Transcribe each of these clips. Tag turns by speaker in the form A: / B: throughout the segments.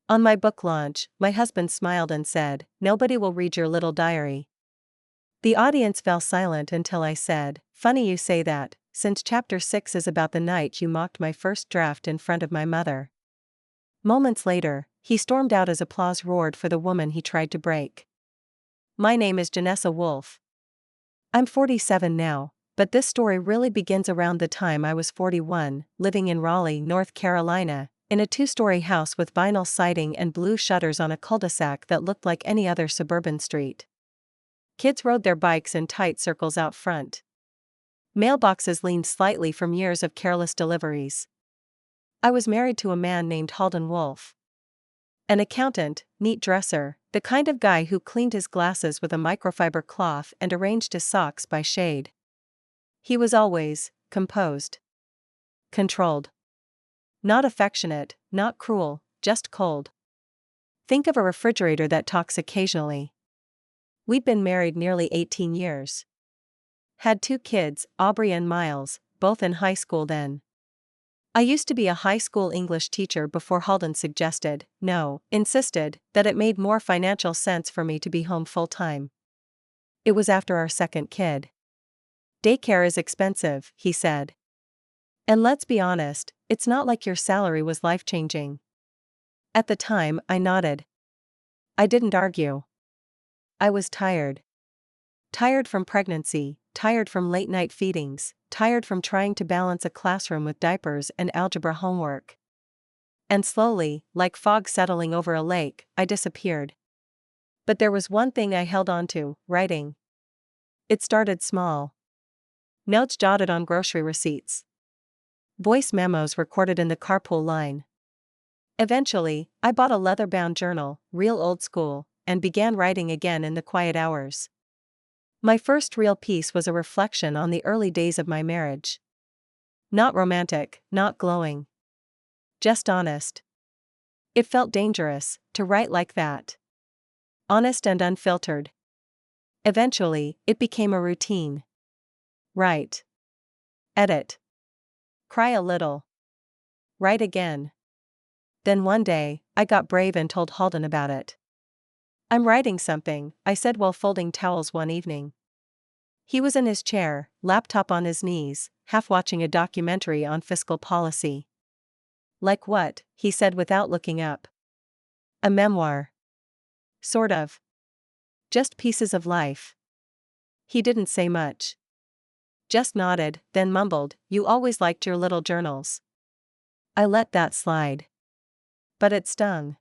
A: On my book launch, my husband smiled and said, "Nobody will read your little diary." The audience fell silent until I said, "Funny you say that, since chapter 6 is about the night you mocked my first draft in front of my mother." Moments later, he stormed out as applause roared for the woman he tried to break. My name is Janessa Wolf. I'm 47 now, but this story really begins around the time I was 41, living in Raleigh, North Carolina, in a 2-story house with vinyl siding and blue shutters on a cul-de-sac that looked like any other suburban street. Kids rode their bikes in tight circles out front. Mailboxes leaned slightly from years of careless deliveries. I was married to a man named Halden Wolf. An accountant, neat dresser, the kind of guy who cleaned his glasses with a microfiber cloth and arranged his socks by shade. He was always composed. Controlled. Not affectionate, not cruel, just cold. Think of a refrigerator that talks occasionally. We'd been married nearly 18 years. Had 2 kids, Aubrey and Miles, both in high school then. I used to be a high school English teacher before Halden insisted, that it made more financial sense for me to be home full-time. It was after our second kid. "Daycare is expensive," he said. "And let's be honest, it's not like your salary was life-changing." At the time, I nodded. I didn't argue. I was tired. Tired from pregnancy, tired from late-night feedings, tired from trying to balance a classroom with diapers and algebra homework. And slowly, like fog settling over a lake, I disappeared. But there was one thing I held on to: writing. It started small. Notes jotted on grocery receipts. Voice memos recorded in the carpool line. Eventually, I bought a leather-bound journal, real old school, and began writing again in the quiet hours. My first real piece was a reflection on the early days of my marriage. Not romantic, not glowing. Just honest. It felt dangerous to write like that. Honest and unfiltered. Eventually, it became a routine. Write. Edit. Cry a little. Write again. Then one day, I got brave and told Halden about it. "I'm writing something," I said while folding towels one evening. He was in his chair, laptop on his knees, half watching a documentary on fiscal policy. "Like what?" he said without looking up. "A memoir. Sort of. Just pieces of life." He didn't say much. Just nodded, then mumbled, "You always liked your little journals." I let that slide. But it stung.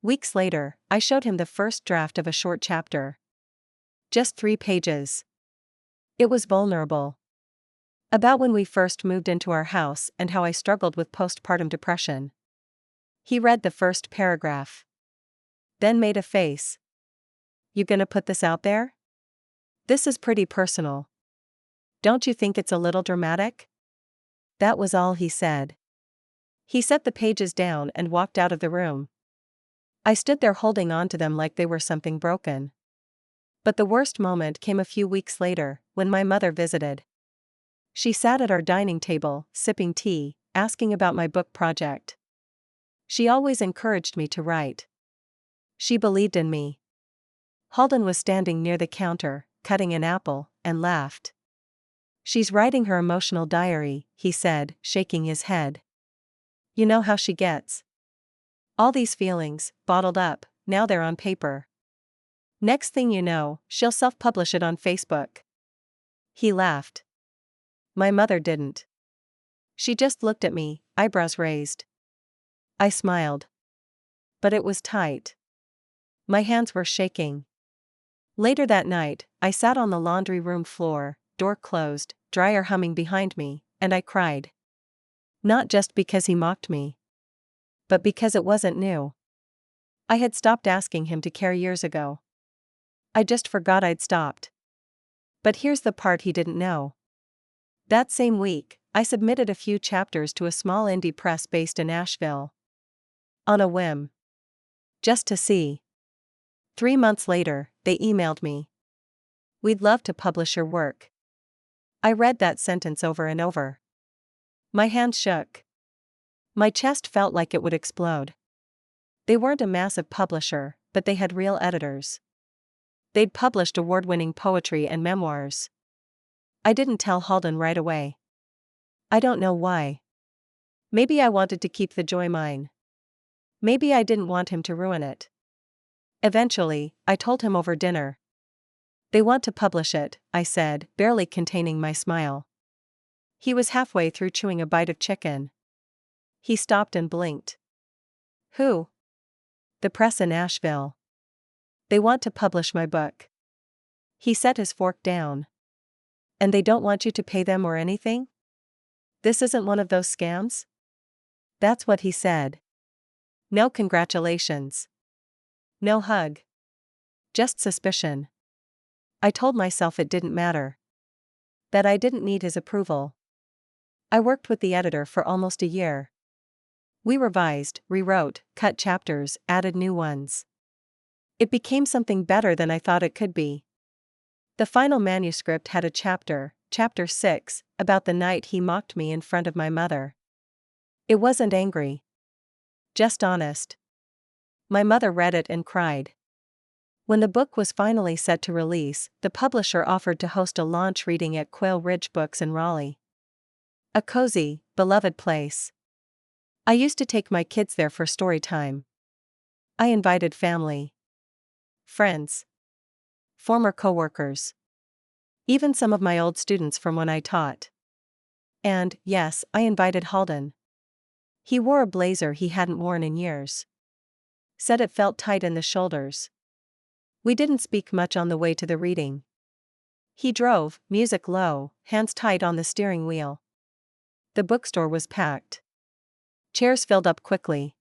A: Weeks later, I showed him the first draft of a short chapter. Just 3 pages. It was vulnerable. About when we first moved into our house and how I struggled with postpartum depression. He read the first paragraph. Then made a face. "You gonna put this out there? This is pretty personal. Don't you think it's a little dramatic?" That was all he said. He set the pages down and walked out of the room. I stood there holding on to them like they were something broken. But the worst moment came a few weeks later, when my mother visited. She sat at our dining table, sipping tea, asking about my book project. She always encouraged me to write. She believed in me. Halden was standing near the counter, cutting an apple, and laughed. "She's writing her emotional diary," he said, shaking his head. "You know how she gets. All these feelings, bottled up, now they're on paper. Next thing you know, she'll self-publish it on Facebook." He laughed. My mother didn't. She just looked at me, eyebrows raised. I smiled. But it was tight. My hands were shaking. Later that night, I sat on the laundry room floor, door closed, dryer humming behind me, and I cried. Not just because he mocked me, but because it wasn't new. I had stopped asking him to care years ago. I just forgot I'd stopped. But here's the part he didn't know. That same week, I submitted a few chapters to a small indie press based in Asheville. On a whim. Just to see. 3 months later, they emailed me. "We'd love to publish your work." I read that sentence over and over. My hands shook. My chest felt like it would explode. They weren't a massive publisher, but they had real editors. They'd published award-winning poetry and memoirs. I didn't tell Halden right away. I don't know why. Maybe I wanted to keep the joy mine. Maybe I didn't want him to ruin it. Eventually, I told him over dinner. They want to publish it, I said, barely containing my smile. He was halfway through chewing a bite of chicken. He stopped and blinked. Who? The press in Asheville. They want to publish my book. He set his fork down. And they don't want you to pay them or anything? This isn't one of those scams? That's what he said. No congratulations. No hug. Just suspicion. I told myself it didn't matter. That I didn't need his approval. I worked with the editor for almost a year. We revised, rewrote, cut chapters, added new ones. It became something better than I thought it could be. The final manuscript had a chapter, chapter 6, about the night he mocked me in front of my mother. It wasn't angry. Just honest. My mother read it and cried. When the book was finally set to release, the publisher offered to host a launch reading at Quail Ridge Books in Raleigh. A cozy, beloved place. I used to take my kids there for story time. I invited family, friends, former coworkers, even some of my old students from when I taught. And, yes, I invited Halden. He wore a blazer he hadn't worn in years. Said it felt tight in the shoulders. We didn't speak much on the way to the reading. He drove, music low, hands tight on the steering wheel. The bookstore was packed. Chairs filled up quickly.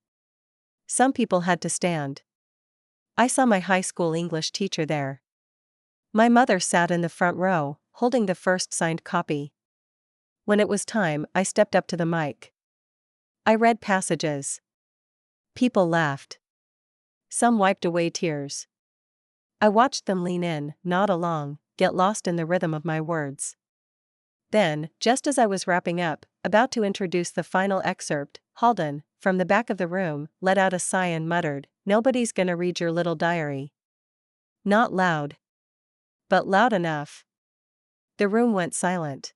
A: Some people had to stand. I saw my high school English teacher there. My mother sat in the front row, holding the first signed copy. When it was time, I stepped up to the mic. I read passages. People laughed. Some wiped away tears. I watched them lean in, nod along, get lost in the rhythm of my words. Then, just as I was wrapping up, about to introduce the final excerpt, Halden, from the back of the room, let out a sigh and muttered, "Nobody's gonna read your little diary." Not loud. But loud enough. The room went silent.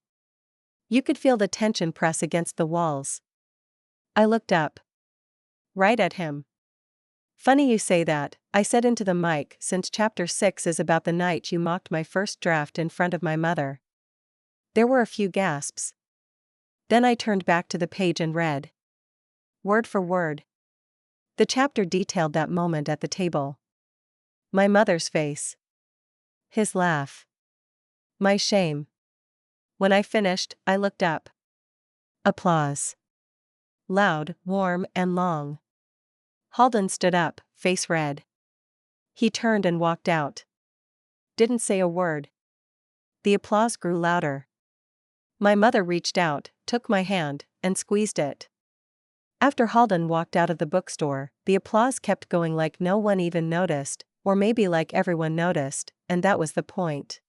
A: You could feel the tension press against the walls. I looked up. Right at him. "Funny you say that," I said into the mic, "since chapter 6 is about the night you mocked my first draft in front of my mother." There were a few gasps. Then I turned back to the page and read. Word for word. The chapter detailed that moment at the table. My mother's face. His laugh. My shame. When I finished, I looked up. Applause. Loud, warm, and long. Halden stood up, face red. He turned and walked out. Didn't say a word. The applause grew louder. My mother reached out, took my hand, and squeezed it. After Halden walked out of the bookstore, the applause kept going like no one even noticed, or maybe like everyone noticed, and that was the point.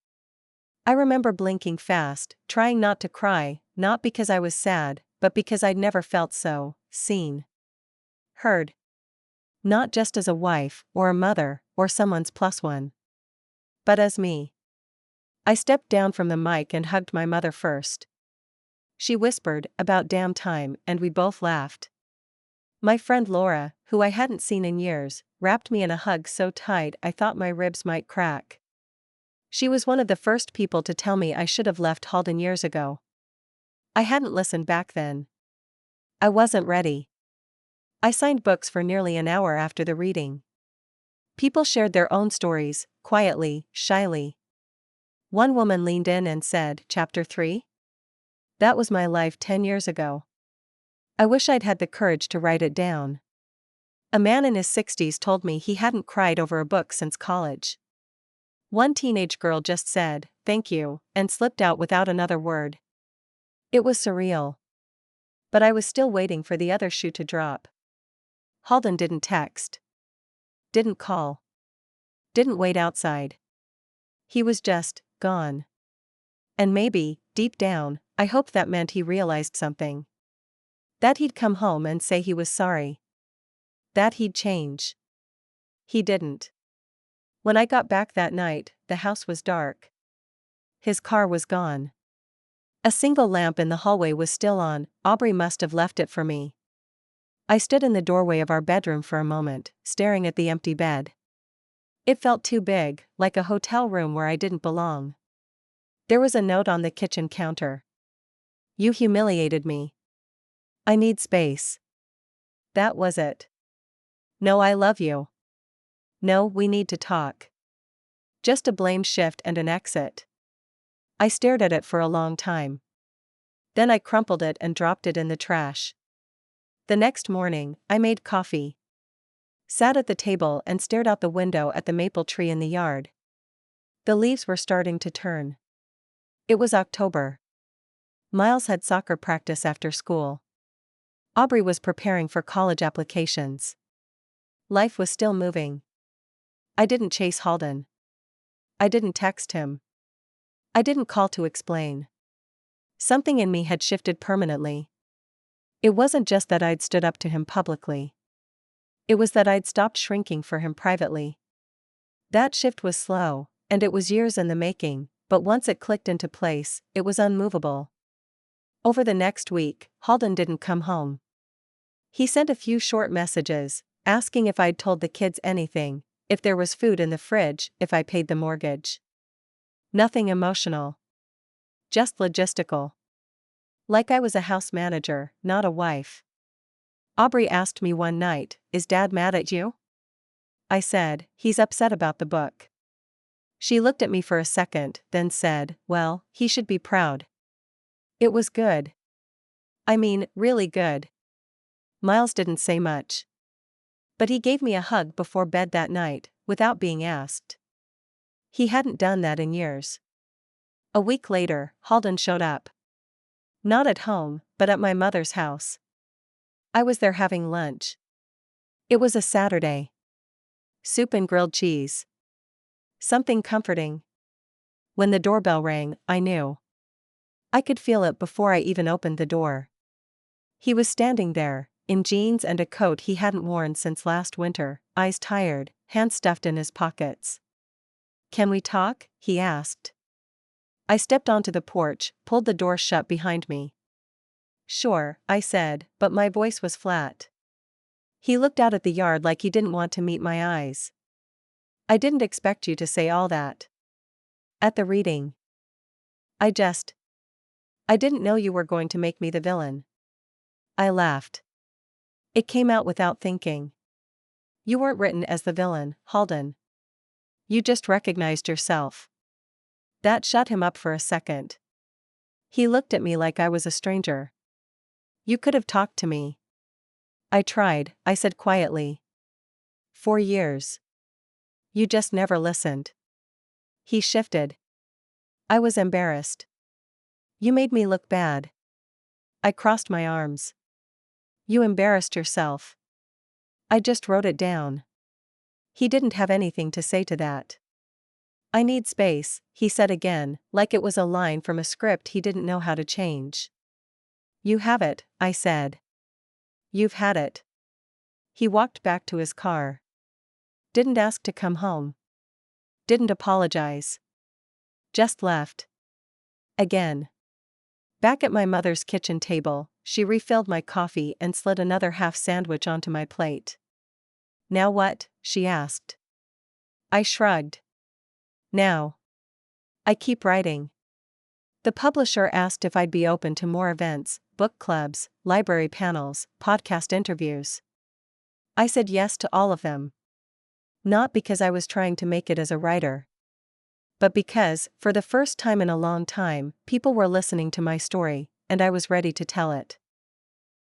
A: I remember blinking fast, trying not to cry, not because I was sad, but because I'd never felt so seen. Heard. Not just as a wife, or a mother, or someone's plus one. But as me. I stepped down from the mic and hugged my mother first. She whispered, "About damn time," and we both laughed. My friend Laura, who I hadn't seen in years, wrapped me in a hug so tight I thought my ribs might crack. She was one of the first people to tell me I should have left Halden years ago. I hadn't listened back then. I wasn't ready. I signed books for nearly an hour after the reading. People shared their own stories, quietly, shyly. One woman leaned in and said, "Chapter 3? That was my life 10 years ago. I wish I'd had the courage to write it down." A man in his 60s told me he hadn't cried over a book since college. One teenage girl just said, "Thank you," and slipped out without another word. It was surreal. But I was still waiting for the other shoe to drop. Halden didn't text. Didn't call. Didn't wait outside. He was just gone. And maybe, deep down, I hoped that meant he realized something. That he'd come home and say he was sorry. That he'd change. He didn't. When I got back that night, the house was dark. His car was gone. A single lamp in the hallway was still on. Aubrey must have left it for me. I stood in the doorway of our bedroom for a moment, staring at the empty bed. It felt too big, like a hotel room where I didn't belong. There was a note on the kitchen counter. You humiliated me. I need space. That was it. No, I love you. No, we need to talk. Just a blame shift and an exit. I stared at it for a long time. Then I crumpled it and dropped it in the trash. The next morning, I made coffee. Sat at the table and stared out the window at the maple tree in the yard. The leaves were starting to turn. It was October. Miles had soccer practice after school. Aubrey was preparing for college applications. Life was still moving. I didn't chase Halden. I didn't text him. I didn't call to explain. Something in me had shifted permanently. It wasn't just that I'd stood up to him publicly. It was that I'd stopped shrinking for him privately. That shift was slow, and it was years in the making, but once it clicked into place, it was unmovable. Over the next week, Halden didn't come home. He sent a few short messages, asking if I'd told the kids anything, if there was food in the fridge, if I paid the mortgage. Nothing emotional. Just logistical. Like I was a house manager, not a wife. Aubrey asked me one night, "Is Dad mad at you?" I said, "He's upset about the book." She looked at me for a second, then said, "Well, he should be proud. It was good. I mean, really good." Miles didn't say much. But he gave me a hug before bed that night, without being asked. He hadn't done that in years. A week later, Halden showed up. Not at home, but at my mother's house. I was there having lunch. It was a Saturday. Soup and grilled cheese. Something comforting. When the doorbell rang, I knew. I could feel it before I even opened the door. He was standing there, in jeans and a coat he hadn't worn since last winter, eyes tired, hands stuffed in his pockets. "Can we talk?" he asked. I stepped onto the porch, pulled the door shut behind me. "Sure," I said, but my voice was flat. He looked out at the yard like he didn't want to meet my eyes. "I didn't expect you to say all that. At the reading. I didn't know you were going to make me the villain." I laughed. It came out without thinking. "You weren't written as the villain, Halden. You just recognized yourself." That shut him up for a second. He looked at me like I was a stranger. "You could have talked to me." "I tried," I said quietly. "For years. You just never listened." He shifted. I was embarrassed. "You made me look bad." I crossed my arms. "You embarrassed yourself." I just wrote it down. He didn't have anything to say to that. "I need space," he said again, like it was a line from a script he didn't know how to change. "You have it," I said. "You've had it." He walked back to his car. Didn't ask to come home. Didn't apologize. Just left. Again. Back at my mother's kitchen table, she refilled my coffee and slid another half sandwich onto my plate. "Now what?" she asked. I shrugged. "Now. I keep writing." The publisher asked if I'd be open to more events, book clubs, library panels, podcast interviews. I said yes to all of them. Not because I was trying to make it as a writer, but because, for the first time in a long time, people were listening to my story, and I was ready to tell it.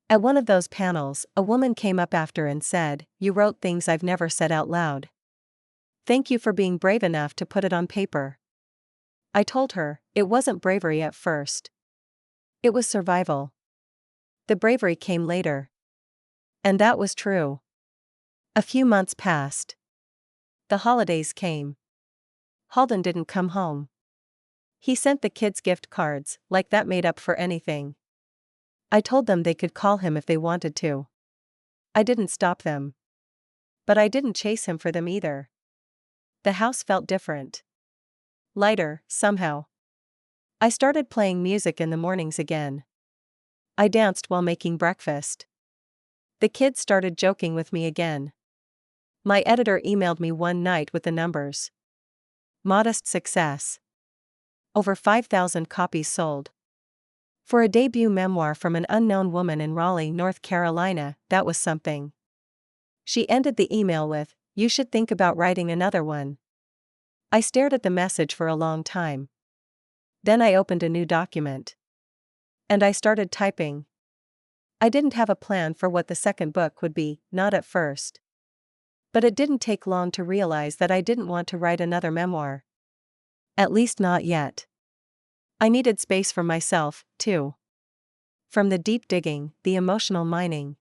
A: At one of those panels, a woman came up after and said, "You wrote things I've never said out loud. Thank you for being brave enough to put it on paper." I told her, it wasn't bravery at first. It was survival. The bravery came later. And that was true. A few months passed. The holidays came. Halden didn't come home. He sent the kids gift cards, like that made up for anything. I told them they could call him if they wanted to. I didn't stop them. But I didn't chase him for them either. The house felt different. Lighter, somehow. I started playing music in the mornings again. I danced while making breakfast. The kids started joking with me again. My editor emailed me one night with the numbers. Modest success. Over 5,000 copies sold. For a debut memoir from an unknown woman in Raleigh, North Carolina, that was something. She ended the email with, "You should think about writing another one." I stared at the message for a long time. Then I opened a new document. And I started typing. I didn't have a plan for what the second book would be, not at first. But it didn't take long to realize that I didn't want to write another memoir. At least not yet. I needed space for myself, too. From the deep digging, the emotional mining.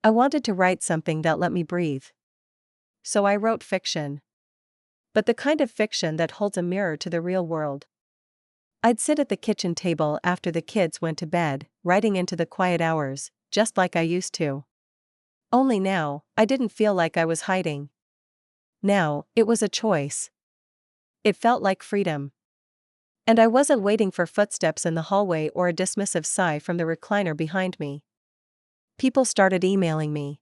A: I wanted to write something that let me breathe. So I wrote fiction. But the kind of fiction that holds a mirror to the real world. I'd sit at the kitchen table after the kids went to bed, writing into the quiet hours, just like I used to. Only now, I didn't feel like I was hiding. Now, it was a choice. It felt like freedom. And I wasn't waiting for footsteps in the hallway or a dismissive sigh from the recliner behind me. People started emailing me.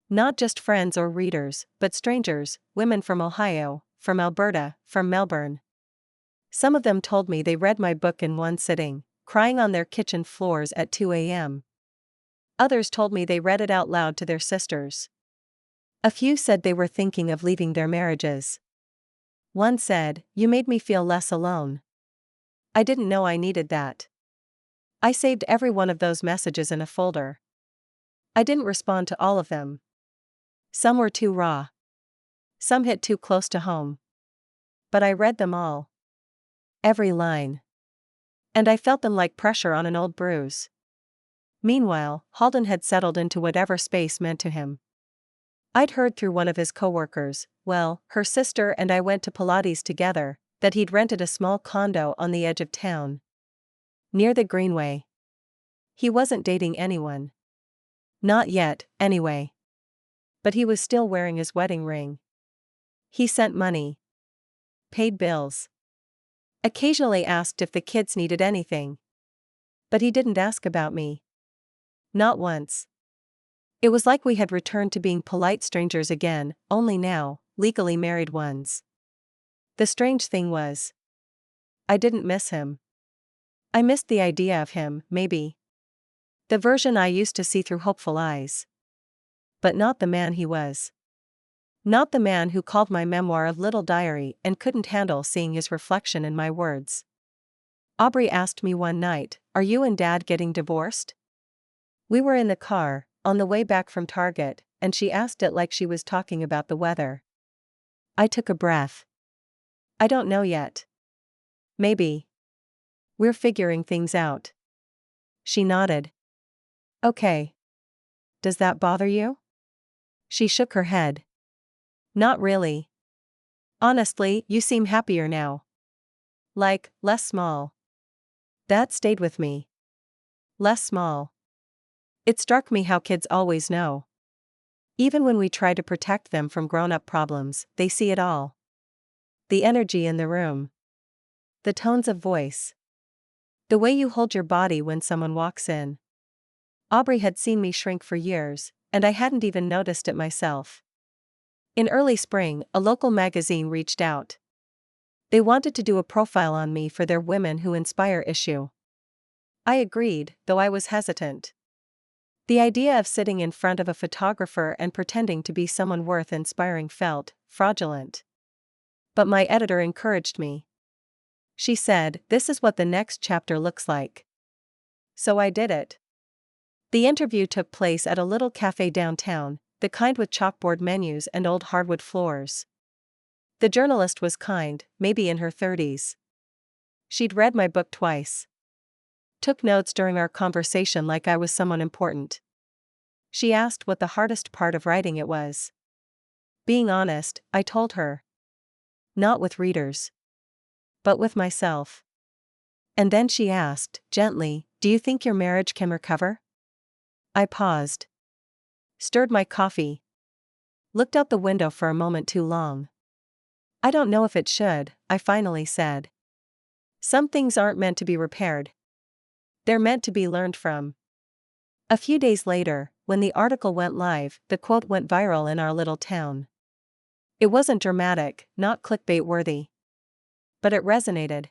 A: Not just friends or readers, but strangers, women from Ohio, from Alberta, from Melbourne. Some of them told me they read my book in one sitting, crying on their kitchen floors at 2 a.m. Others told me they read it out loud to their sisters. A few said they were thinking of leaving their marriages. One said, "You made me feel less alone." I didn't know I needed that. I saved every one of those messages in a folder. I didn't respond to all of them. Some were too raw. Some hit too close to home. But I read them all. Every line. And I felt them like pressure on an old bruise. Meanwhile, Halden had settled into whatever space meant to him. I'd heard through one of his coworkers, well, her sister and I went to Pilates together, that he'd rented a small condo on the edge of town. Near the Greenway. He wasn't dating anyone. Not yet, anyway. But he was still wearing his wedding ring. He sent money. Paid bills. Occasionally asked if the kids needed anything. But he didn't ask about me. Not once. It was like we had returned to being polite strangers again, only now, legally married ones. The strange thing was, I didn't miss him. I missed the idea of him, maybe. The version I used to see through hopeful eyes. But not the man he was. Not the man who called my memoir a little diary and couldn't handle seeing his reflection in my words. Aubrey asked me one night, "Are you and Dad getting divorced?" We were in the car, on the way back from Target, and she asked it like she was talking about the weather. I took a breath. I don't know yet. Maybe. We're figuring things out. She nodded. Okay. Does that bother you? She shook her head. Not really. Honestly, you seem happier now. Like, less small. That stayed with me. Less small. It struck me how kids always know. Even when we try to protect them from grown-up problems, they see it all. The energy in the room. The tones of voice. The way you hold your body when someone walks in. Aubrey had seen me shrink for years, and I hadn't even noticed it myself. In early spring, a local magazine reached out. They wanted to do a profile on me for their Women Who Inspire issue. I agreed, though I was hesitant. The idea of sitting in front of a photographer and pretending to be someone worth inspiring felt fraudulent. But my editor encouraged me. She said, "This is what the next chapter looks like." So I did it. The interview took place at a little cafe downtown, the kind with chalkboard menus and old hardwood floors. The journalist was kind, maybe in her 30s. She'd read my book twice. Took notes during our conversation like I was someone important. She asked what the hardest part of writing it was. Being honest, I told her. Not with readers. But with myself. And then she asked, gently, "Do you think your marriage can recover?" I paused. Stirred my coffee. Looked out the window for a moment too long. I don't know if it should, I finally said. Some things aren't meant to be repaired. They're meant to be learned from. A few days later, when the article went live, the quote went viral in our little town. It wasn't dramatic, not clickbait worthy. But it resonated.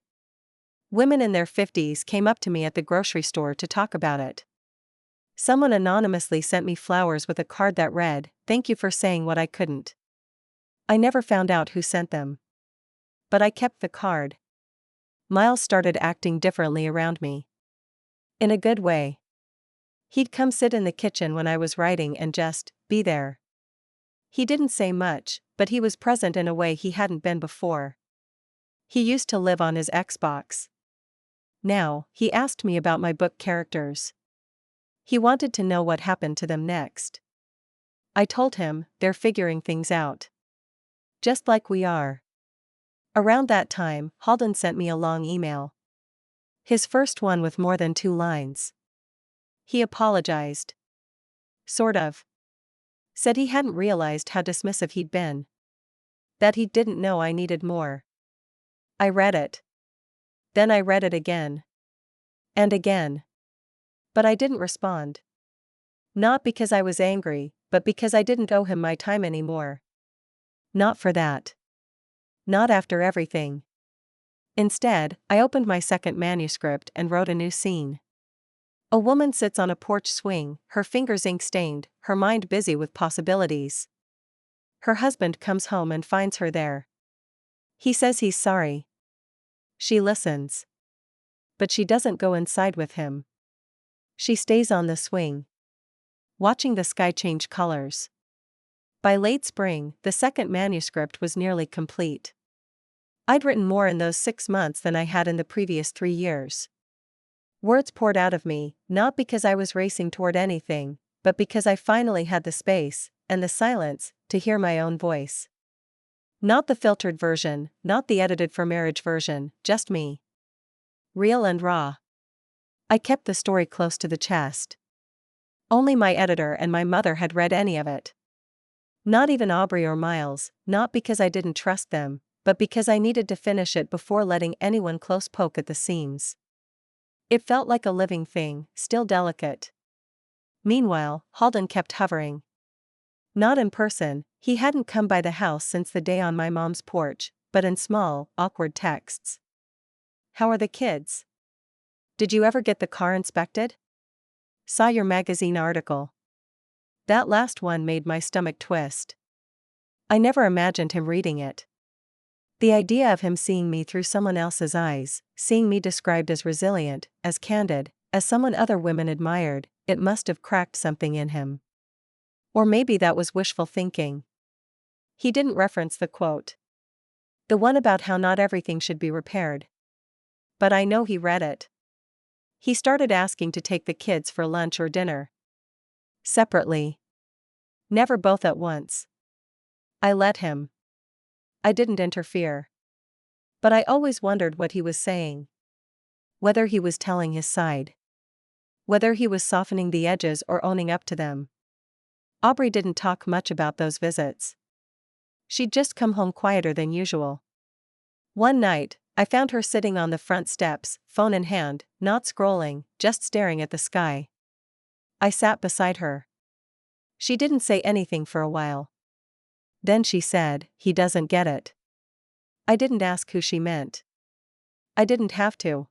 A: Women in their 50s came up to me at the grocery store to talk about it. Someone anonymously sent me flowers with a card that read, "Thank you for saying what I couldn't." I never found out who sent them. But I kept the card. Miles started acting differently around me. In a good way. He'd come sit in the kitchen when I was writing and just be there. He didn't say much, but he was present in a way he hadn't been before. He used to live on his Xbox. Now, he asked me about my book characters. He wanted to know what happened to them next. I told him, they're figuring things out. Just like we are. Around that time, Halden sent me a long email. His first one with more than 2 lines. He apologized. Sort of. Said he hadn't realized how dismissive he'd been. That he didn't know I needed more. I read it. Then I read it again. And again. But I didn't respond. Not because I was angry, but because I didn't owe him my time anymore. Not for that. Not after everything. Instead, I opened my second manuscript and wrote a new scene. A woman sits on a porch swing, her fingers ink-stained, her mind busy with possibilities. Her husband comes home and finds her there. He says he's sorry. She listens. But she doesn't go inside with him. She stays on the swing, watching the sky change colors. By late spring, the second manuscript was nearly complete. I'd written more in those 6 months than I had in the previous 3 years. Words poured out of me, not because I was racing toward anything, but because I finally had the space, and the silence, to hear my own voice. Not the filtered version, not the edited for marriage version, just me. Real and raw. I kept the story close to the chest. Only my editor and my mother had read any of it. Not even Aubrey or Miles, not because I didn't trust them, but because I needed to finish it before letting anyone close poke at the seams. It felt like a living thing, still delicate. Meanwhile, Halden kept hovering. Not in person, he hadn't come by the house since the day on my mom's porch, but in small, awkward texts. How are the kids? Did you ever get the car inspected? Saw your magazine article. That last one made my stomach twist. I never imagined him reading it. The idea of him seeing me through someone else's eyes, seeing me described as resilient, as candid, as someone other women admired, it must have cracked something in him. Or maybe that was wishful thinking. He didn't reference the quote. The one about how not everything should be repaired. But I know he read it. He started asking to take the kids for lunch or dinner. Separately. Never both at once. I let him. I didn't interfere. But I always wondered what he was saying. Whether he was telling his side. Whether he was softening the edges or owning up to them. Aubrey didn't talk much about those visits. She'd just come home quieter than usual. One night, I found her sitting on the front steps, phone in hand, not scrolling, just staring at the sky. I sat beside her. She didn't say anything for a while. Then she said, "He doesn't get it." I didn't ask who she meant. I didn't have to.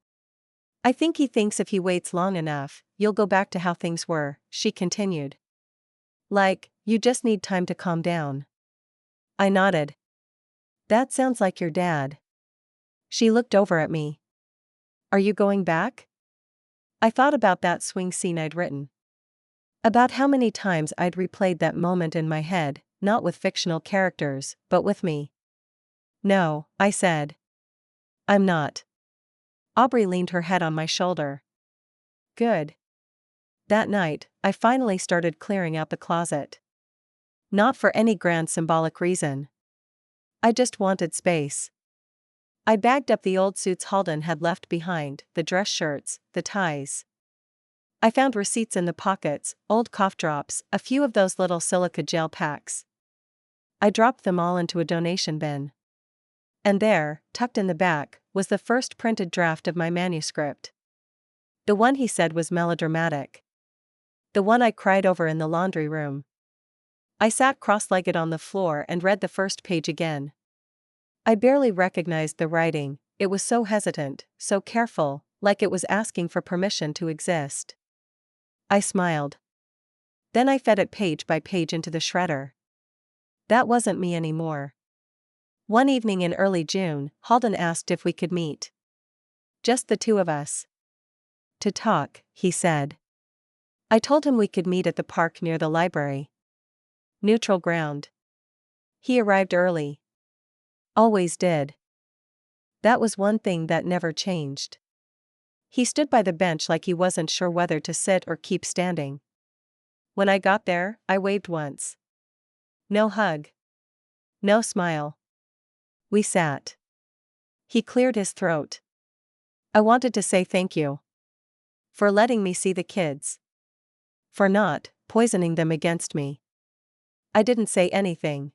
A: "I think he thinks if he waits long enough, you'll go back to how things were," she continued. "Like, you just need time to calm down." I nodded. "That sounds like your dad." She looked over at me. "Are you going back?" I thought about that swing scene I'd written. About how many times I'd replayed that moment in my head, not with fictional characters, but with me. "No," I said. "I'm not." Aubrey leaned her head on my shoulder. "Good." That night, I finally started clearing out the closet. Not for any grand symbolic reason. I just wanted space. I bagged up the old suits Halden had left behind, the dress shirts, the ties. I found receipts in the pockets, old cough drops, a few of those little silica gel packs. I dropped them all into a donation bin. And there, tucked in the back, was the first printed draft of my manuscript. The one he said was melodramatic. The one I cried over in the laundry room. I sat cross-legged on the floor and read the first page again. I barely recognized the writing, it was so hesitant, so careful, like it was asking for permission to exist. I smiled. Then I fed it page by page into the shredder. That wasn't me anymore. One evening in early June, Halden asked if we could meet. Just the two of us. To talk, he said. I told him we could meet at the park near the library. Neutral ground. He arrived early. Always did. That was one thing that never changed. He stood by the bench like he wasn't sure whether to sit or keep standing. When I got there, I waved once. No hug. No smile. We sat. He cleared his throat. I wanted to say thank you. For letting me see the kids. For not poisoning them against me. I didn't say anything.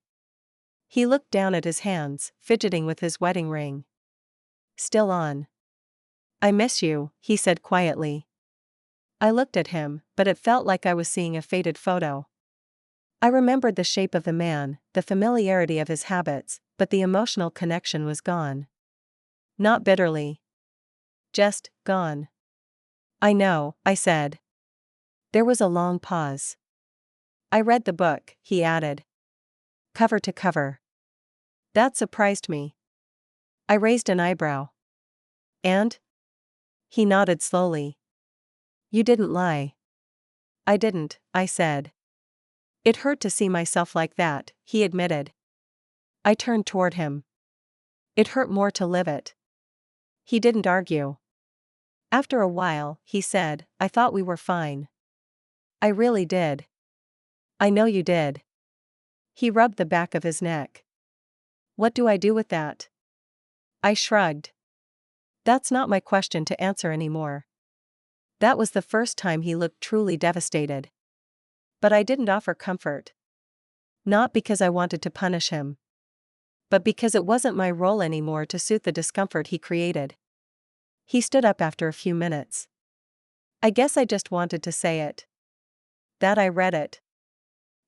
A: He looked down at his hands, fidgeting with his wedding ring. Still on. I miss you, he said quietly. I looked at him, but it felt like I was seeing a faded photo. I remembered the shape of the man, the familiarity of his habits, but the emotional connection was gone. Not bitterly. Just gone. I know, I said. There was a long pause. I read the book, he added. Cover to cover. That surprised me. I raised an eyebrow. And? He nodded slowly. You didn't lie. I didn't, I said. It hurt to see myself like that, he admitted. I turned toward him. It hurt more to live it. He didn't argue. After a while, he said, I thought we were fine. I really did. I know you did. He rubbed the back of his neck. What do I do with that? I shrugged. That's not my question to answer anymore. That was the first time he looked truly devastated. But I didn't offer comfort. Not because I wanted to punish him. But because it wasn't my role anymore to suit the discomfort he created. He stood up after a few minutes. I guess I just wanted to say it. That I read it.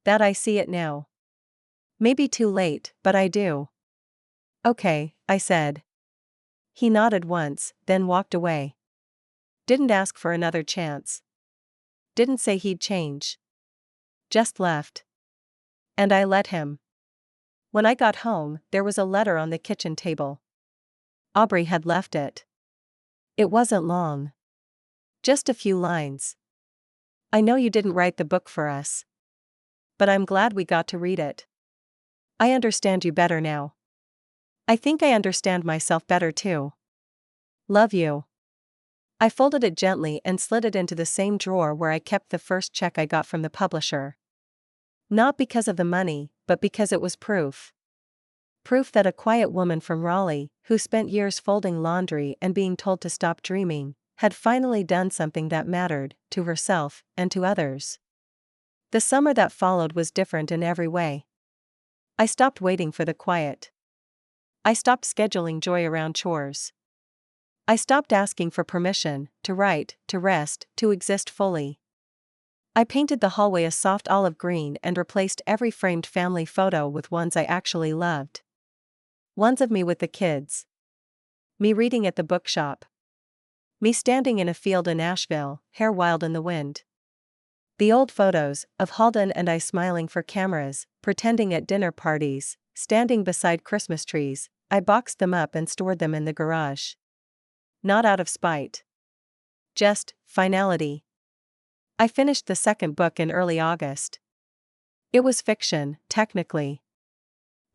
A: That I see it now. Maybe too late, but I do. Okay, I said. He nodded once, then walked away. Didn't ask for another chance. Didn't say he'd change. Just left. And I let him. When I got home, there was a letter on the kitchen table. Aubrey had left it. It wasn't long. Just a few lines. I know you didn't write the book for us. But I'm glad we got to read it. I understand you better now. I think I understand myself better too. Love you. I folded it gently and slid it into the same drawer where I kept the first check I got from the publisher. Not because of the money, but because it was proof. Proof that a quiet woman from Raleigh, who spent years folding laundry and being told to stop dreaming, had finally done something that mattered, to herself and to others. The summer that followed was different in every way. I stopped waiting for the quiet. I stopped scheduling joy around chores. I stopped asking for permission to write, to rest, to exist fully. I painted the hallway a soft olive green and replaced every framed family photo with ones I actually loved. Ones of me with the kids. Me reading at the bookshop. Me standing in a field in Asheville, hair wild in the wind. The old photos of Halden and I smiling for cameras, pretending at dinner parties, standing beside Christmas trees. I boxed them up and stored them in the garage. Not out of spite. Just finality. I finished the second book in early August. It was fiction, technically.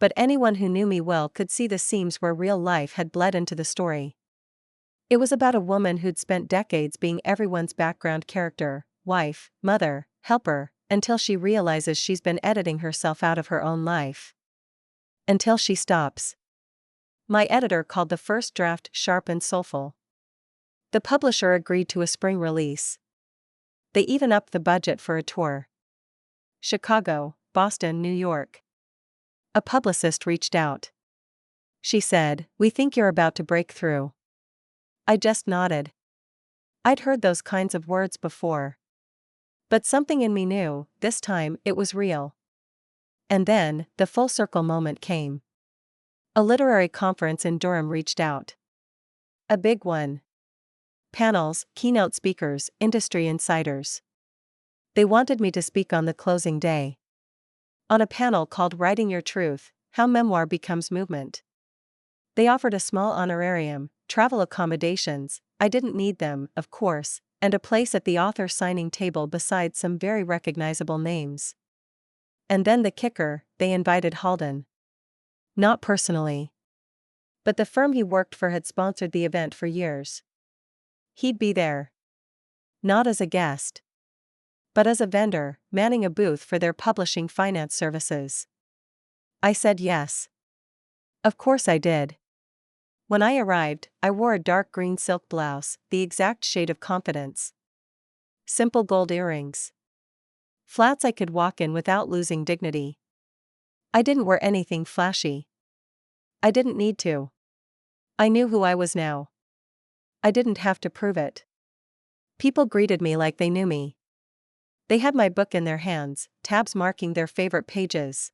A: But anyone who knew me well could see the seams where real life had bled into the story. It was about a woman who'd spent decades being everyone's background character, wife, mother, helper, until she realizes she's been editing herself out of her own life. Until she stops. My editor called the first draft sharp and soulful. The publisher agreed to a spring release. They even upped the budget for a tour. Chicago, Boston, New York. A publicist reached out. She said, "We think you're about to break through." I just nodded. I'd heard those kinds of words before. But something in me knew, this time, it was real. And then, the full circle moment came. A literary conference in Durham reached out. A big one. Panels, keynote speakers, industry insiders. They wanted me to speak on the closing day. On a panel called Writing Your Truth, How Memoir Becomes Movement. They offered a small honorarium, travel accommodations, I didn't need them, of course, and a place at the author signing table beside some very recognizable names. And then the kicker, they invited Halden. Not personally. But the firm he worked for had sponsored the event for years. He'd be there. Not as a guest. But as a vendor, manning a booth for their publishing finance services. I said yes. Of course I did. When I arrived, I wore a dark green silk blouse, the exact shade of confidence. Simple gold earrings. Flats I could walk in without losing dignity. I didn't wear anything flashy. I didn't need to. I knew who I was now. I didn't have to prove it. People greeted me like they knew me. They had my book in their hands, tabs marking their favorite pages.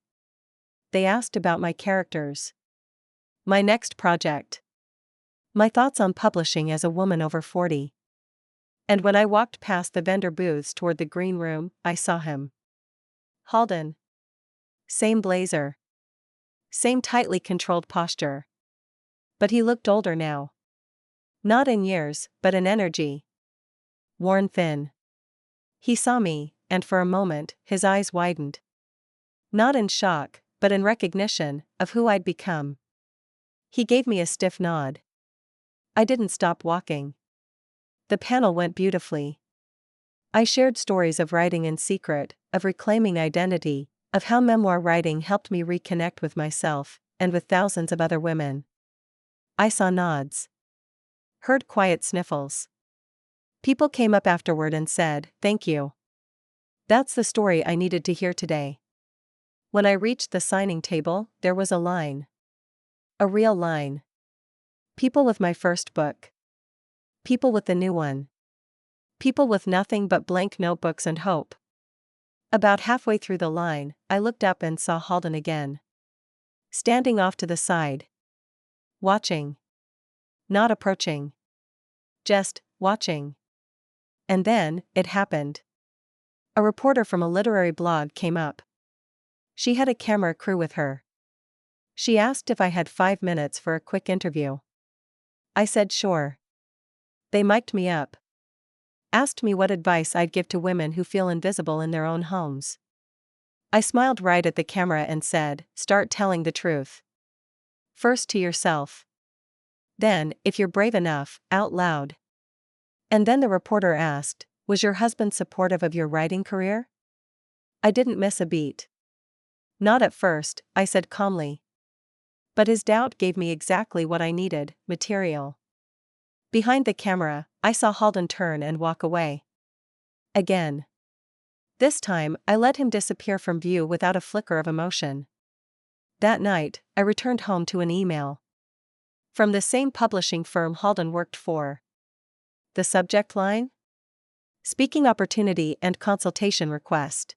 A: They asked about my characters. My next project. My thoughts on publishing as a woman over 40. And when I walked past the vendor booths toward the green room, I saw him. Halden. Same blazer. Same tightly controlled posture. But he looked older now. Not in years, but in energy. Worn thin. He saw me, and for a moment, his eyes widened. Not in shock, but in recognition of who I'd become. He gave me a stiff nod. I didn't stop walking. The panel went beautifully. I shared stories of writing in secret, of reclaiming identity, of how memoir writing helped me reconnect with myself, and with thousands of other women. I saw nods. Heard quiet sniffles. People came up afterward and said, "Thank you. That's the story I needed to hear today." When I reached the signing table, there was a line. A real line. People with my first book. People with the new one. People with nothing but blank notebooks and hope. About halfway through the line, I looked up and saw Halden again. Standing off to the side. Watching. Not approaching. Just watching. And then, it happened. A reporter from a literary blog came up. She had a camera crew with her. She asked if I had 5 minutes for a quick interview. I said sure. They mic'd me up. Asked me what advice I'd give to women who feel invisible in their own homes. I smiled right at the camera and said, "Start telling the truth. First to yourself. Then, if you're brave enough, out loud." And then the reporter asked, "Was your husband supportive of your writing career?" I didn't miss a beat. "Not at first," I said calmly. But his doubt gave me exactly what I needed, material. Behind the camera, I saw Halden turn and walk away. Again. This time, I let him disappear from view without a flicker of emotion. That night, I returned home to an email. From the same publishing firm Halden worked for. The subject line? Speaking opportunity and consultation request.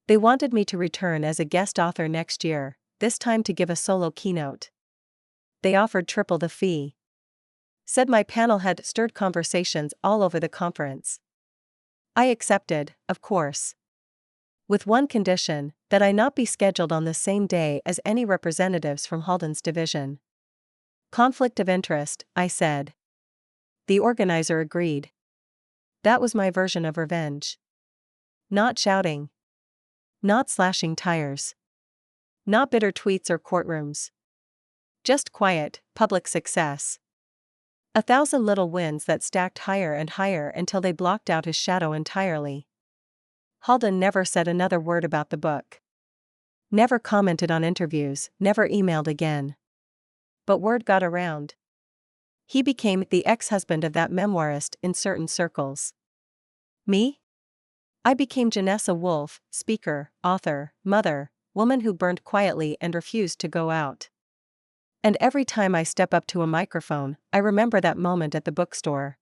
A: They wanted me to return as a guest author next year, this time to give a solo keynote. They offered triple the fee. Said my panel had stirred conversations all over the conference. I accepted, of course. With one condition, that I not be scheduled on the same day as any representatives from Halden's division. Conflict of interest, I said. The organizer agreed. That was my version of revenge. Not shouting. Not slashing tires. Not bitter tweets or courtrooms. Just quiet, public success. 1,000 little wins that stacked higher and higher until they blocked out his shadow entirely. Halden never said another word about the book. Never commented on interviews, never emailed again. But word got around. He became the ex-husband of that memoirist in certain circles. Me? I became Janessa Wolfe, speaker, author, mother, woman who burned quietly and refused to go out. And every time I step up to a microphone, I remember that moment at the bookstore.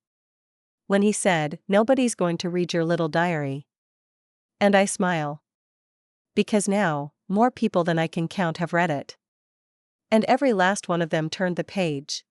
A: When he said, "Nobody's going to read your little diary." And I smile. Because now, more people than I can count have read it. And every last one of them turned the page,